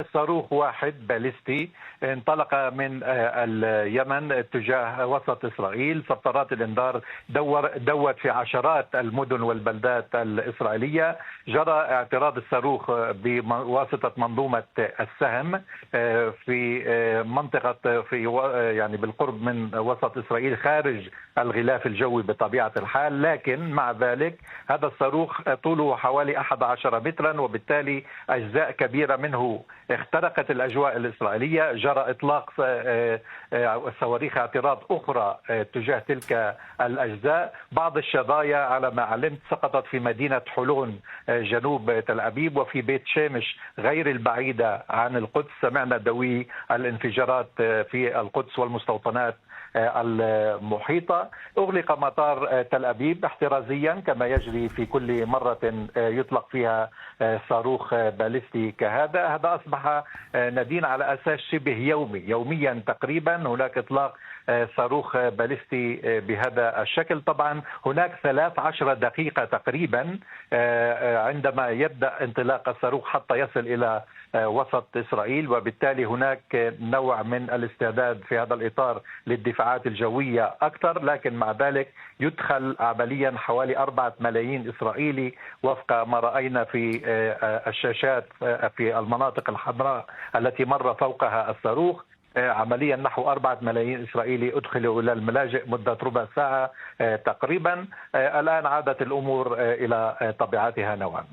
صاروخ واحد باليستي انطلق من اليمن تجاه وسط إسرائيل. سطرات الإنذار دوت في عشرات المدن والبلدات الإسرائيلية. جرى اعتراض الصاروخ بواسطة منظومة السهم في منطقة يعني بالقرب من وسط إسرائيل خارج الغلاف الجوي بطبيعة الحال، لكن مع ذلك هذا الصاروخ طوله حوالي 11 مترا، وبالتالي أجزاء كبيرة منه اخترقت الأجواء الإسرائيلية. جرى إطلاق صواريخ اعتراض أخرى تجاه تلك الأجزاء. بعض الشظايا على ما علمت سقطت في مدينة حلون جنوب تل أبيب، وفي بيت شامش غير البعيدة عن القدس سمعنا دوي الانفجارات في القدس والمستوطنات المحيطة. أغلق مطار تل أبيب احترازيا كما يجري في كل مرة يطلق فيها صاروخ باليستي كهذا. هذا أصبح ندين على أساس شبه يوميا تقريبا هناك إطلاق صاروخ باليستي بهذا الشكل. طبعا هناك 13 دقيقة تقريبا عندما يبدأ انطلاق الصاروخ حتى يصل إلى وسط إسرائيل، وبالتالي هناك نوع من الاستعداد في هذا الإطار للدفاعات الجوية أكثر. لكن مع ذلك يدخل عمليا حوالي 4 ملايين إسرائيلي وفق ما رأينا في الشاشات في المناطق الحمراء التي مر فوقها الصاروخ. عمليا نحو 4 ملايين إسرائيلي أدخلوا إلى الملاجئ مدة ربع ساعة تقريبا. الآن عادت الأمور إلى طبيعتها نوعا ما.